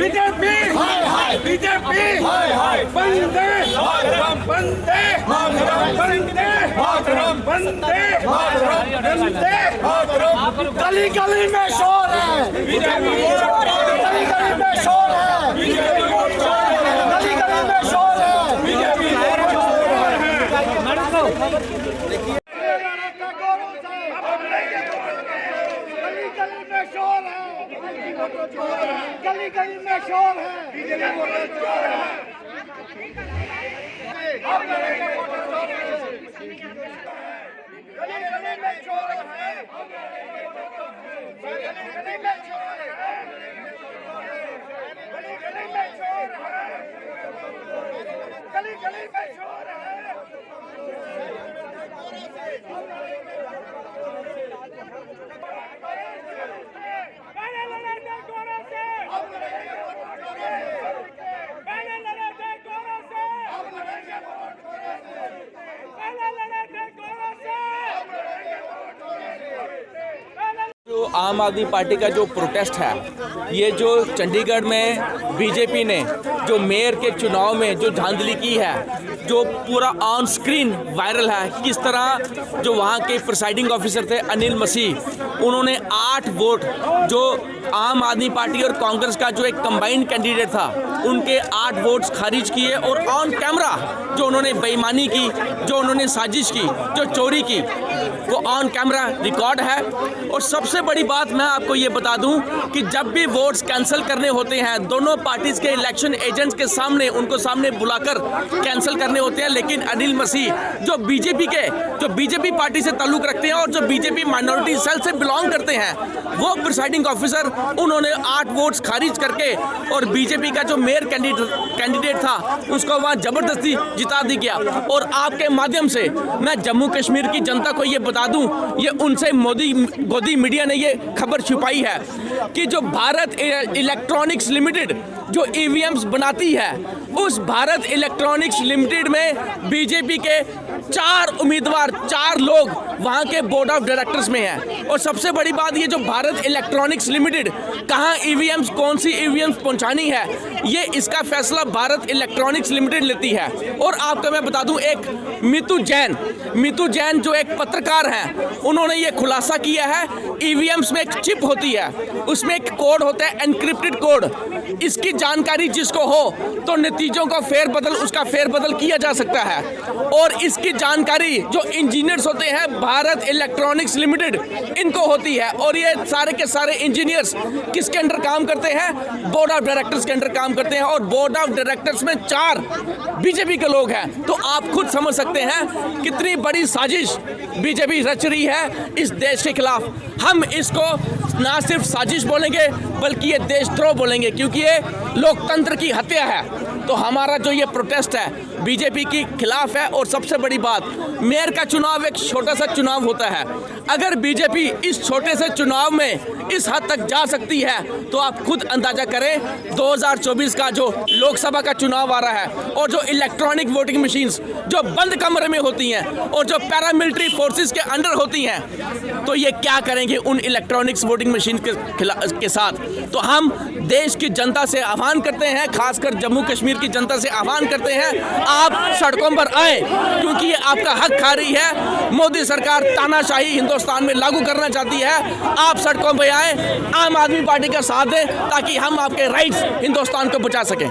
BJP BJP वंदे वंदे वंदे वंदे वंदे। गली गली में शोर है, गली गली में शोर है, गली गली में शोर है। गली गली में शोर है, जो आम आदमी पार्टी का जो प्रोटेस्ट है, ये जो चंडीगढ़ में बीजेपी ने जो मेयर के चुनाव में जो धांधली की है, जो पूरा ऑन स्क्रीन वायरल है, किस तरह जो वहाँ के प्रिसाइडिंग ऑफिसर थे अनिल मसीह, उन्होंने 8 वोट जो आम आदमी पार्टी और कांग्रेस का जो एक कंबाइंड कैंडिडेट था, उनके 8 वोट्स खारिज किए और ऑन कैमरा जो उन्होंने बेईमानी की, जो उन्होंने साजिश की, जो चोरी की, वो ऑन कैमरा रिकॉर्ड है। और सबसे बड़ी बात मैं आपको ये बता दूं कि जब भी वोट्स कैंसिल करने होते हैं, दोनों पार्टीज के इलेक्शन एजेंट्स के सामने उनको सामने बुलाकर कैंसिल करने होते हैं, लेकिन अनिल मसीह जो बीजेपी पार्टी से ताल्लुक रखते हैं और जो बीजेपी माइनॉरिटी सेल से बिलोंग करते हैं, वो प्रिसाइडिंग ऑफिसर, उन्होंने 8 वोट्स खारिज करके और बीजेपी का जो मेयर कैंडिडेट था उसको वहाँ जबरदस्ती जिता दी गया। और आपके माध्यम से मैं जम्मू कश्मीर की जनता को ये बता दूं, ये उनसे गोदी मीडिया ने ये खबर छुपाई है कि जो भारत इलेक्ट्रॉनिक्स लिमिटेड जो ईवीएम्स बनाती है, उस भारत इलेक्ट्रॉनिक्स लिमिटेड में बीजेपी के 4 उम्मीदवार, 4 लोग वहां के बोर्ड ऑफ डायरेक्टर्स में हैं। और सबसे बड़ी बात, ये जो भारत इलेक्ट्रॉनिक्स लिमिटेड कहां ईवीएम्स, कौन सी ईवीएम्स पहुंचानी है, ये इसका फैसला भारत इलेक्ट्रॉनिक्स लिमिटेड लेती है। और आपको मैं बता दूं, एक मितू जैन जो एक पत्रकार हैं, उन्होंने ये खुलासा किया है, ईवीएम्स में एक चिप होती है, उसमें एक कोड होता है, एनक्रिप्टेड कोड। इसकी जानकारी जिसको हो तो नतीजों का उसका फेरबदल किया जा सकता है। और इसकी जानकारी जो इंजीनियर्स होते हैं भारत इलेक्ट्रॉनिक्स लिमिटेड, इनको होती है। और ये सारे के सारे इंजीनियर्स किसके अंडर काम करते हैं? बोर्ड ऑफ डायरेक्टर्स के अंडर काम करते हैं। और बोर्ड ऑफ डायरेक्टर्स में 4 बीजेपी के लोग हैं। तो आप खुद समझ सकते हैं कितनी बड़ी साजिश बीजेपी रच रही है इस देश के खिलाफ। हम इसको ना सिर्फ साजिश बोलेंगे बल्कि ये देशद्रोह बोलेंगे, क्योंकि ये लोकतंत्र की हत्या है। तो हमारा जो ये प्रोटेस्ट है बीजेपी के खिलाफ है। और सबसे बड़ी बात, मेयर का चुनाव एक छोटा सा चुनाव होता है। अगर बीजेपी इस छोटे से चुनाव में इस हद तक जा सकती है तो आप खुद अंदाजा करें 2024 का जो लोकसभा का चुनाव आ रहा है, और जो इलेक्ट्रॉनिक वोटिंग मशीन्स जो बंद कमरे में होती हैं और जो पैरामिलिट्री फोर्सेस के अंडर होती हैं, तो ये क्या करेंगे उन इलेक्ट्रॉनिक्स वोटिंग मशीन के साथ। तो हम देश की जनता से आह्वान करते हैं, खासकर जम्मू कश्मीर की जनता से आह्वान करते हैं, आप सड़कों पर आए, क्योंकि ये आपका हक खा रही है। मोदी सरकार तानाशाही हिंदुस्तान में लागू करना चाहती है। आप सड़कों पर आए, आम आदमी पार्टी का साथ दें, ताकि हम आपके राइट्स हिंदुस्तान को बचा सकें।